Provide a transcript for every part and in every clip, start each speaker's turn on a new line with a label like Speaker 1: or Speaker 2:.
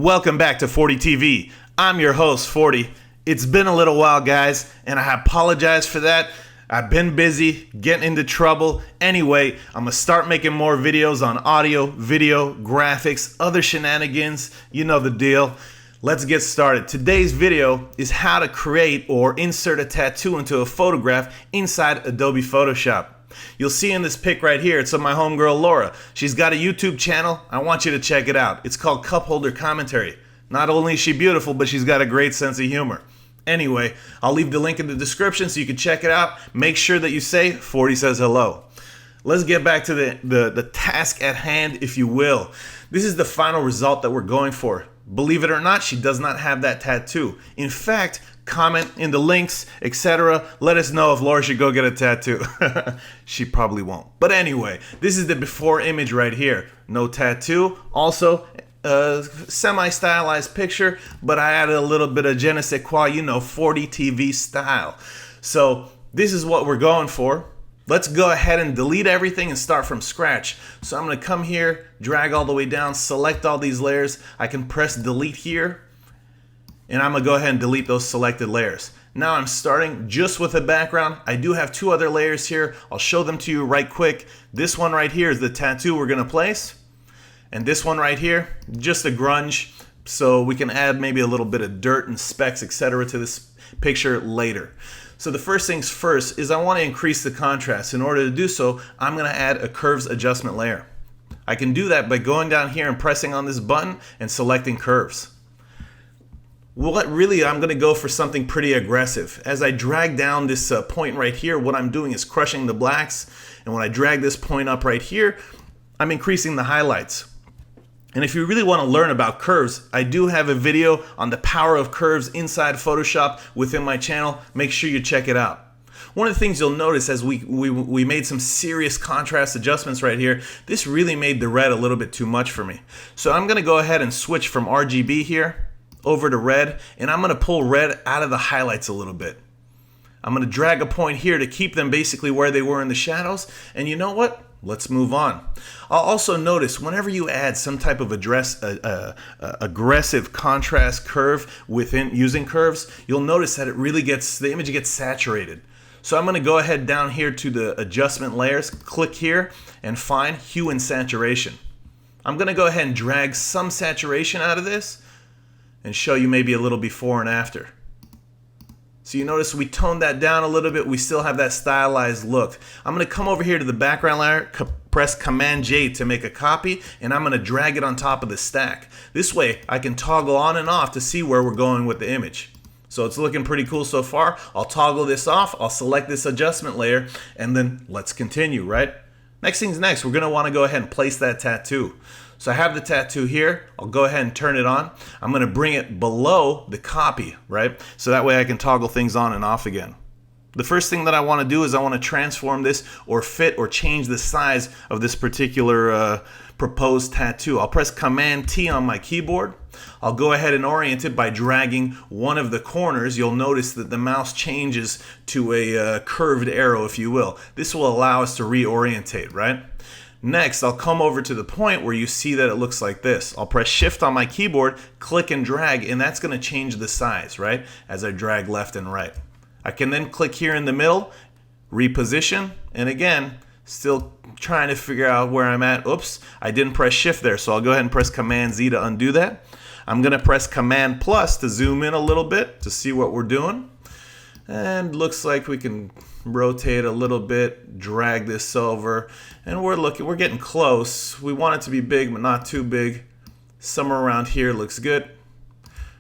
Speaker 1: Welcome back to FordeeTV. I'm your host, Fordee. It's been a little while, guys, and I apologize for that. I've been busy, getting into trouble. Anyway, I'm gonna start making more videos on audio, video, graphics, other shenanigans. You know the deal. Let's get started. Today's video is how to create or insert a tattoo into a photograph inside Adobe Photoshop. You'll see in this pic right here, it's of my homegirl Laura. She's got a YouTube channel. I want you to check it out. It's called Cup Holder Commentary. Not only is she beautiful, but she's got a great sense of humor. Anyway, I'll leave the link in the description so you can check it out. Make sure that you say Fordee says hello. Let's get back to the task at hand, if you will. This is the final result that we're going for. Believe it or not, she does not have that tattoo. In fact, comment in the links, etc. Let us know if Laura should go get a tattoo. She probably won't. But anyway, this is the before image right here. No tattoo. Also, a semi-stylized picture, but I added a little bit of je ne sais quoi, you know, FordeeTV style. So this is what we're going for. Let's go ahead and delete everything and start from scratch. So I'm going to come here, drag all the way down, select all these layers. I can press delete here, and I'm going to go ahead and delete those selected layers. Now I'm starting just with a background. I do have two other layers here. I'll show them to you right quick. This one right here is the tattoo we're going to place. And this one right here, just a grunge. So we can add maybe a little bit of dirt and specks, etc. to this picture later. So the first things first is I want to increase the contrast. In order to do so, I'm going to add a curves adjustment layer. I can do that by going down here and pressing on this button and selecting curves. Well, really, I'm going to go for something pretty aggressive. As I drag down this point right here, what I'm doing is crushing the blacks. And when I drag this point up right here, I'm increasing the highlights. And if you really want to learn about curves, I do have a video on the power of curves inside Photoshop within my channel. Make sure you check it out. One of the things you'll notice as we made some serious contrast adjustments right here, this really made the red a little bit too much for me. So I'm going to go ahead and switch from RGB here over to red, and I'm going to pull red out of the highlights a little bit. I'm going to drag a point here to keep them basically where they were in the shadows, and you know what? Let's move on. I'll also notice whenever you add some type of aggressive contrast curve within using curves, you'll notice that the image gets saturated. So I'm going to go ahead down here to the adjustment layers, click here, and find hue and saturation. I'm going to go ahead and drag some saturation out of this and show you maybe a little before and after. So you notice we toned that down a little bit. We still have that stylized look. I'm going to come over here to the background layer, press Command J to make a copy, and I'm going to drag it on top of the stack. This way I can toggle on and off to see where we're going with the image. So it's looking pretty cool so far. I'll toggle this off. I'll select this adjustment layer, and then let's continue, right? Next thing's next. We're going to want to go ahead and place that tattoo. So I have the tattoo here. I'll go ahead and turn it on. I'm going to bring it below the copy, right? So that way I can toggle things on and off again. The first thing that I want to do is I want to transform this or fit or change the size of this particular proposed tattoo. I'll press Command T on my keyboard. I'll go ahead and orient it by dragging one of the corners. You'll notice that the mouse changes to a curved arrow, if you will. This will allow us to reorientate, right? Next, I'll come over to the point where you see that it looks like this. I'll press Shift on my keyboard, click and drag, and that's going to change the size, right? As I drag left and right. I can then click here in the middle, reposition, and again, still trying to figure out where I'm at. Oops, I didn't press Shift there, so I'll go ahead and press Command Z to undo that. I'm going to press Command Plus to zoom in a little bit to see what we're doing. And looks like we can rotate a little bit, drag this over, and we're getting close. We want it to be big, but not too big. Somewhere around here looks good.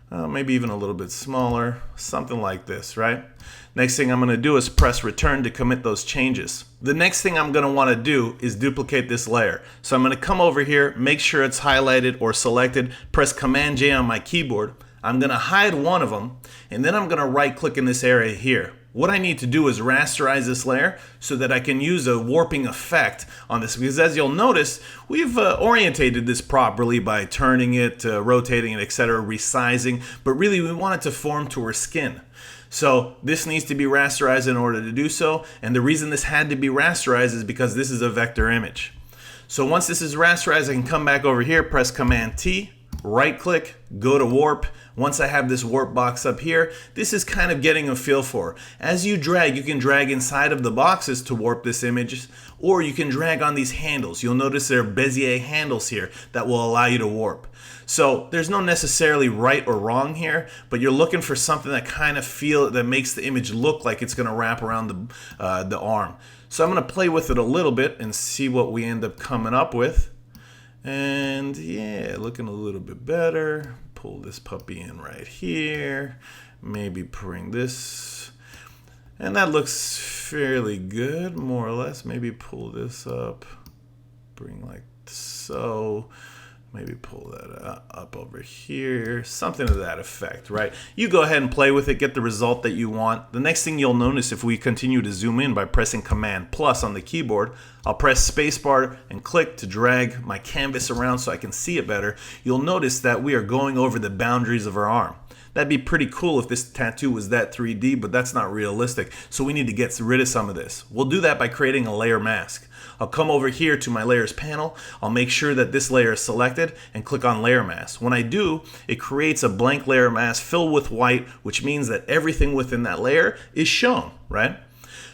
Speaker 1: Maybe even a little bit smaller, something like this, right? Next thing I'm going to do is press return to commit those changes. The next thing I'm going to want to do is duplicate this layer. So I'm going to come over here, make sure it's highlighted or selected, press Command J on my keyboard. I'm going to hide one of them, and then I'm going to right click in this area here. What I need to do is rasterize this layer so that I can use a warping effect on this, because as you'll notice, we've orientated this properly by turning it, rotating it, etc., resizing, but really we want it to form to our skin. So this needs to be rasterized in order to do so, and the reason this had to be rasterized is because this is a vector image. So once this is rasterized, I can come back over here, press Command T, right click, go to warp. Once I have this warp box up here, this is kind of getting a feel for. As you drag, you can drag inside of the boxes to warp this image, or you can drag on these handles. You'll notice there are Bezier handles here that will allow you to warp. So there's no necessarily right or wrong here, but you're looking for something that kind of that makes the image look like it's gonna wrap around the arm. So I'm gonna play with it a little bit and see what we end up coming up with. And yeah, looking a little bit better. Pull this puppy in right here. Maybe bring this. And that looks fairly good, more or less. Maybe pull this up. Bring like so. Maybe pull that up over here. Something to that effect, right? You go ahead and play with it, get the result that you want. The next thing you'll notice if we continue to zoom in by pressing Command plus on the keyboard, I'll press spacebar and click to drag my canvas around so I can see it better. You'll notice that we are going over the boundaries of our arm. That'd be pretty cool if this tattoo was that 3D, but that's not realistic. So we need to get rid of some of this. We'll do that by creating a layer mask. I'll come over here to my layers panel. I'll make sure that this layer is selected and click on layer mask. When I do, it creates a blank layer mask filled with white, which means that everything within that layer is shown, right?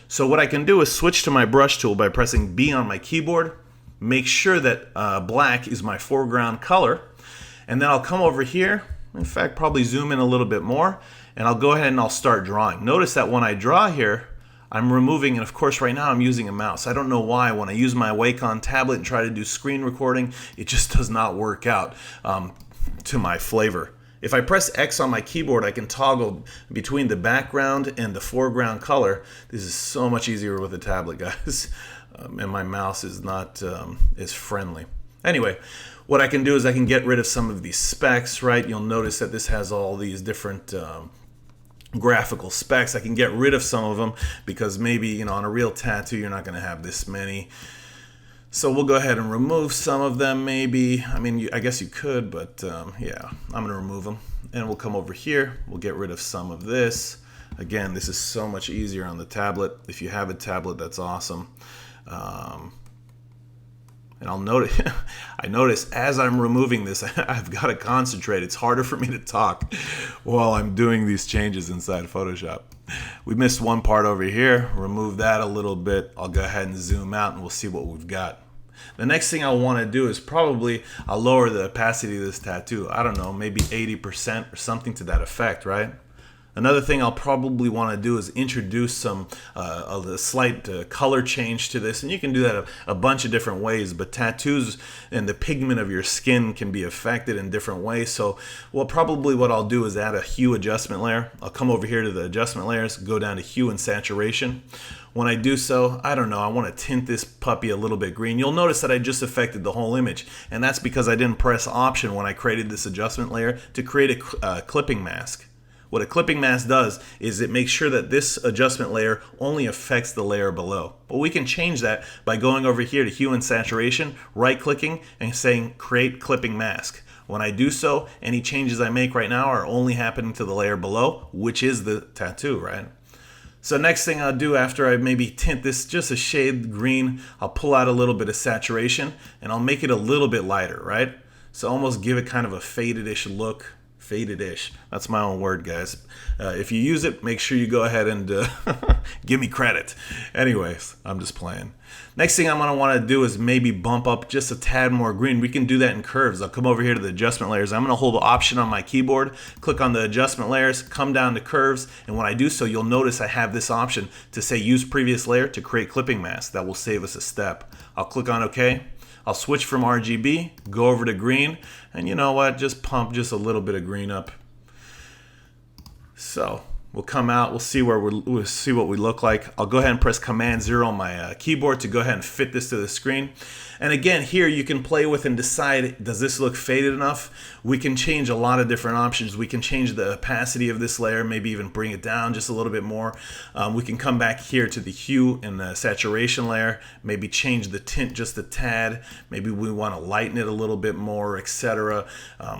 Speaker 1: So what I can do is switch to my brush tool by pressing B on my keyboard, make sure that black is my foreground color, and then I'll come over here. In fact, probably zoom in a little bit more, and I'll go ahead and I'll start drawing. Notice that when I draw here, I'm removing, and of course right now I'm using a mouse. I don't know why when I use my Wacom tablet and try to do screen recording, it just does not work out to my flavor. If I press X on my keyboard, I can toggle between the background and the foreground color. This is so much easier with a tablet, guys. And my mouse is not as friendly. Anyway, what I can do is I can get rid of some of these specs, right? You'll notice that this has all these different graphical specs. I can get rid of some of them because maybe, you know, on a real tattoo, you're not going to have this many. So we'll go ahead and remove some of them maybe. I mean, I guess you could, but yeah, I'm going to remove them. And we'll come over here. We'll get rid of some of this. Again, this is so much easier on the tablet. If you have a tablet, that's awesome. And I notice as I'm removing this, I've got to concentrate. It's harder for me to talk while I'm doing these changes inside Photoshop. We missed one part over here. Remove that a little bit. I'll go ahead and zoom out and we'll see what we've got. The next thing I want to do is probably I'll lower the opacity of this tattoo. I don't know, maybe 80% or something to that effect, right? Another thing I'll probably want to do is introduce some a slight color change to this, and you can do that a bunch of different ways, but tattoos and the pigment of your skin can be affected in different ways. So probably what I'll do is add a hue adjustment layer. I'll come over here to the adjustment layers, go down to hue and saturation. When I do so, I don't know, I want to tint this puppy a little bit green. You'll notice that I just affected the whole image, and that's because I didn't press Option when I created this adjustment layer to create a clipping mask. What a clipping mask does is it makes sure that this adjustment layer only affects the layer below. But we can change that by going over here to hue and saturation, right-clicking, and saying create clipping mask. When I do so, any changes I make right now are only happening to the layer below, which is the tattoo, right? So next thing I'll do after I maybe tint this just a shade green, I'll pull out a little bit of saturation and I'll make it a little bit lighter, right? So almost give it kind of a faded-ish look. Faded-ish. That's my own word, guys. If you use it, make sure you go ahead and give me credit. Anyways, I'm just playing. Next thing I'm going to want to do is maybe bump up just a tad more green. We can do that in curves. I'll come over here to the adjustment layers. I'm going to hold the Option on my keyboard, click on the adjustment layers, come down to curves, and when I do so, you'll notice I have this option to say use previous layer to create clipping mask. That will save us a step. I'll click on OK. I'll switch from RGB, go over to green, and you know what? Just pump just a little bit of green up. So we'll come out, we'll see we'll see what we look like. I'll go ahead and press Command 0 on my keyboard to go ahead and fit this to the screen. And again, here you can play with and decide, does this look faded enough? We can change a lot of different options. We can change the opacity of this layer, maybe even bring it down just a little bit more. We can come back here to the hue and the saturation layer, maybe change the tint just a tad. Maybe we want to lighten it a little bit more, etc.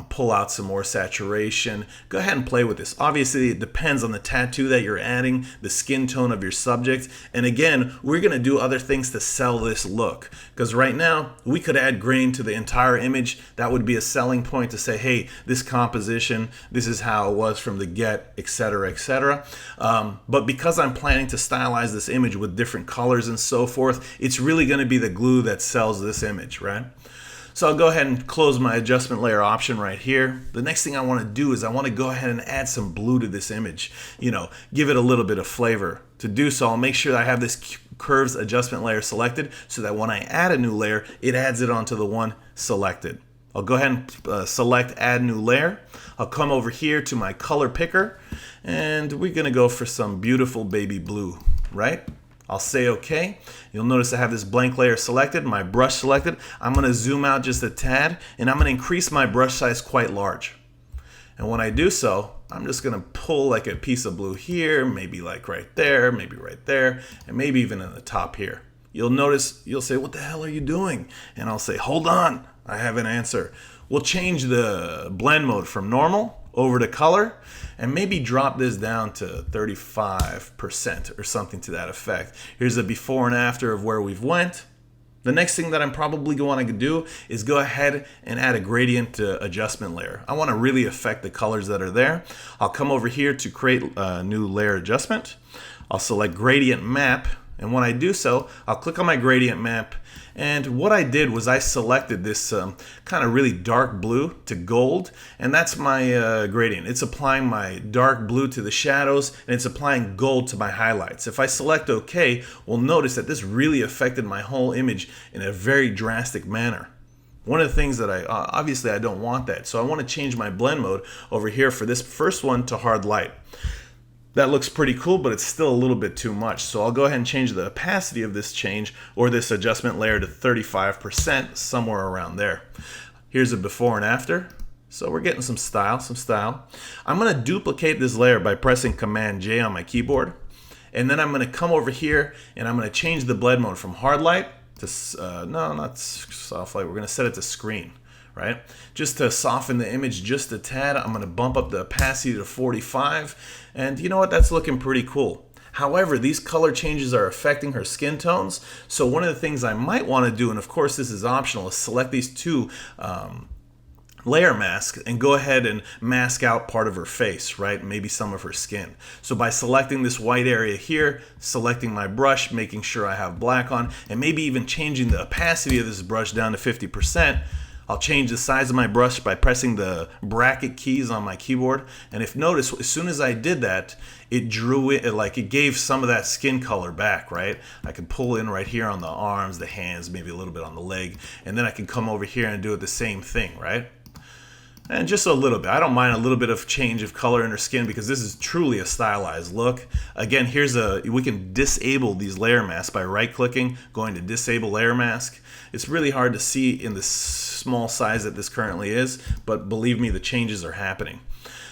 Speaker 1: Pull out some more saturation. Go ahead and play with this. Obviously, it depends on the tattoo that you're adding, the skin tone of your subject. And again, we're going to do other things to sell this look. Because right now, we could add grain to the entire image. That would be a selling point to say, hey, this composition, this is how it was from the get, etc., etc. But because I'm planning to stylize this image with different colors and so forth, it's really going to be the glue that sells this image, right? So I'll go ahead and close my adjustment layer option right here. The next thing I want to do is I want to go ahead and add some blue to this image, give it a little bit of flavor. To do so, I'll make sure that I have this curves adjustment layer selected so that when I add a new layer, it adds it onto the one selected. I'll go ahead and select add new layer. I'll come over here to my color picker and we're going to go for some beautiful baby blue, right? I'll say OK. You'll notice I have this blank layer selected, my brush selected. I'm going to zoom out just a tad and I'm going to increase my brush size quite large. And when I do so, I'm just going to pull like a piece of blue here, maybe like right there, and maybe even in the top here. You'll notice, you'll say, what the hell are you doing? And I'll say, hold on, I have an answer. We'll change the blend mode from normal over to color and maybe drop this down to 35% or something to that effect. Here's a before and after of where we've went. The next thing that I'm probably going to do is go ahead and add a gradient adjustment layer. I want to really affect the colors that are there. I'll come over here to create a new layer adjustment. I'll select gradient map. And when I do so, I'll click on my gradient map. And what I did was I selected this kind of really dark blue to gold. And that's my gradient. It's applying my dark blue to the shadows and it's applying gold to my highlights. If I select OK, we'll notice that this really affected my whole image in a very drastic manner. One of the things that obviously I don't want that. So I want to change my blend mode over here for this first one to hard light. That looks pretty cool, but it's still a little bit too much. So I'll go ahead and change the opacity of this change or this adjustment layer to 35%, somewhere around there. Here's a before and after. So we're getting some style. I'm going to duplicate this layer by pressing Command J on my keyboard. And then I'm going to come over here and I'm going to change the blend mode from hard light to, no, not soft light. We're going to set it to screen. Right? Just to soften the image just a tad, I'm going to bump up the opacity to 45. And you know what? That's looking pretty cool. However, these color changes are affecting her skin tones. So one of the things I might want to do, and of course this is optional, is select these two layer masks and go ahead and mask out part of her face, right? Maybe some of her skin. So by selecting this white area here, selecting my brush, making sure I have black on, and maybe even changing the opacity of this brush down to 50%, I'll change the size of my brush by pressing the bracket keys on my keyboard. And if notice, as soon as I did that, it drew it, like it gave some of that skin color back, right? I can pull in right here on the arms, the hands, maybe a little bit on the leg. And then I can come over here and do it the same thing, right? And just a little bit. I don't mind a little bit of change of color in her skin because this is truly a stylized look. Again, we can disable these layer masks by right-clicking, going to disable layer mask. It's really hard to see in the small size that this currently is, but believe me, the changes are happening.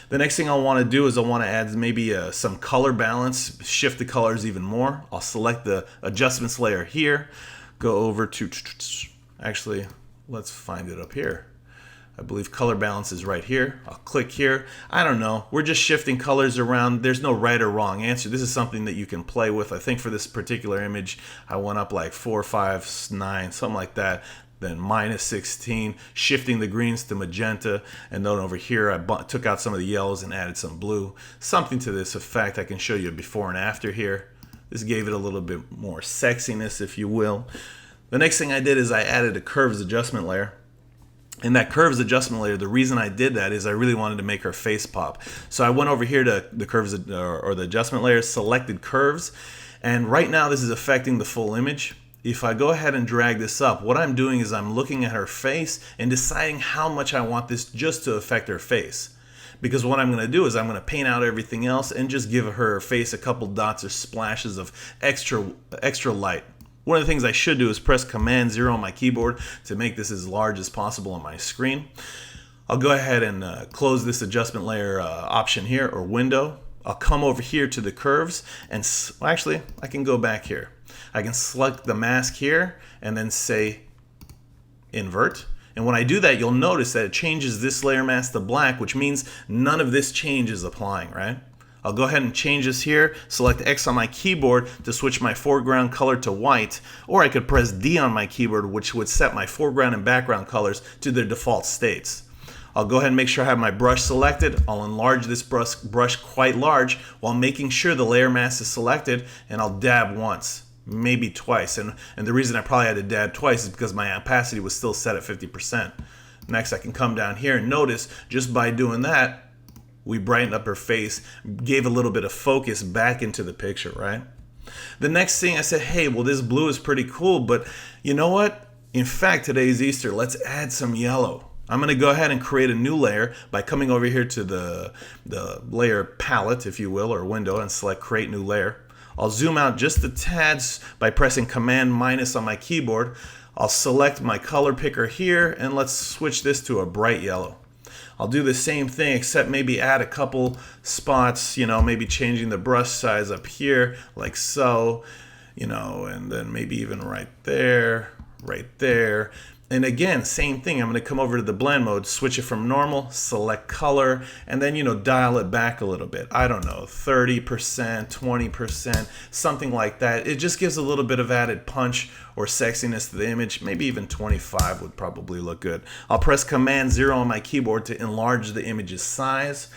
Speaker 1: The next thing I'll want to do is I want to add maybe some color balance, shift the colors even more. I'll select the adjustments layer here, go over to, actually, let's find it up here. I believe color balance is right here. I'll click here. I don't know. We're just shifting colors around. There's no right or wrong answer. This is something that you can play with. I think for this particular image, I went up like 4, 5, 9, something like that. Then minus 16, shifting the greens to magenta. And then over here, I took out some of the yellows and added some blue. Something to this effect. I can show you a before and after here. This gave it a little bit more sexiness, if you will. The next thing I did is I added a curves adjustment layer. In that curves adjustment layer, the reason I did that is I really wanted to make her face pop. So I went over here to the curves or the adjustment layer, selected curves, and right now this is affecting the full image. If I go ahead and drag this up, what I'm doing is I'm looking at her face and deciding how much I want this just to affect her face. Because what I'm going to do is I'm going to paint out everything else and just give her face a couple dots or splashes of extra light. One of the things I should do is press Command 0 on my keyboard to make this as large as possible on my screen. I'll go ahead and close this adjustment layer option here, or window. I'll come over here to the curves and actually I can go back here. I can select the mask here and then say invert. And when I do that, you'll notice that it changes this layer mask to black, which means none of this change is applying, right? I'll go ahead and change this here, select X on my keyboard to switch my foreground color to white, or I could press D on my keyboard, which would set my foreground and background colors to their default states. I'll go ahead and make sure I have my brush selected. I'll enlarge this brush quite large while making sure the layer mask is selected, and I'll dab once, maybe twice. And the reason I probably had to dab twice is because my opacity was still set at 50%. Next, I can come down here and notice just by doing that, we brightened up her face, gave a little bit of focus back into the picture, right? The next thing I said, hey, well, this blue is pretty cool, but you know what? In fact, today's Easter, let's add some yellow. I'm going to go ahead and create a new layer by coming over here to the layer palette, if you will, or window, and select create new layer. I'll zoom out just a tad by pressing Command- on my keyboard. I'll select my color picker here, and let's switch this to a bright yellow. I'll do the same thing, except maybe add a couple spots, maybe changing the brush size up here, like so, and then maybe even right there. And again, same thing. I'm going to come over to the blend mode, switch it from normal, select color, and then, dial it back a little bit. I don't know, 30%, 20%, something like that. It just gives a little bit of added punch or sexiness to the image. Maybe even 25 would probably look good. I'll press Command-0 on my keyboard to enlarge the image's size.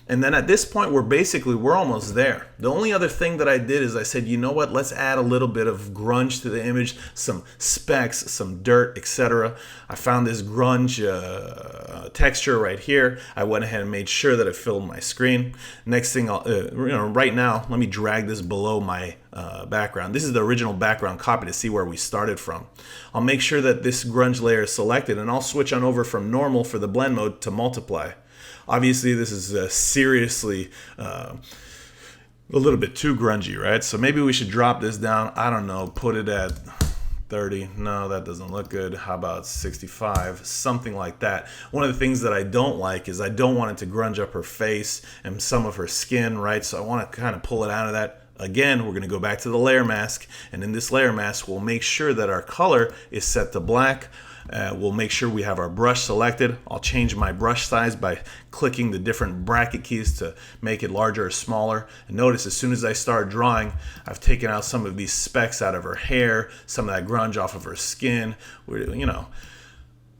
Speaker 1: And then at this point, we're almost there. The only other thing that I did is I said, you know what, let's add a little bit of grunge to the image, some specks, some dirt, etc. I found this grunge texture right here. I went ahead and made sure that it filled my screen. Next thing, right now, let me drag this below my background. This is the original background copy to see where we started from. I'll make sure that this grunge layer is selected, and I'll switch on over from normal for the blend mode to multiply. Obviously, this is seriously a little bit too grungy, right? So maybe we should drop this down. I don't know, put it at 30. No, that doesn't look good. How about 65? Something like that. One of the things that I don't like is I don't want it to grunge up her face and some of her skin, right? So I want to kind of pull it out of that. Again, we're going to go back to the layer mask, and in this layer mask, we'll make sure that our color is set to black. We'll make sure we have our brush selected. I'll change my brush size by clicking the different bracket keys to make it larger or smaller. And notice as soon as I start drawing, I've taken out some of these specks out of her hair, some of that grunge off of her skin.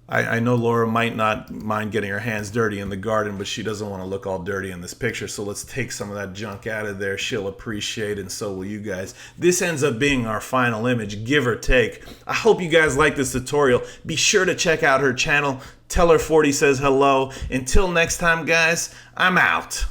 Speaker 1: I know Laura might not mind getting her hands dirty in the garden, but she doesn't want to look all dirty in this picture. So let's take some of that junk out of there. She'll appreciate, and so will you guys. This ends up being our final image, give or take. I hope you guys like this tutorial. Be sure to check out her channel. Tell her Fordee says hello. Until next time, guys, I'm out.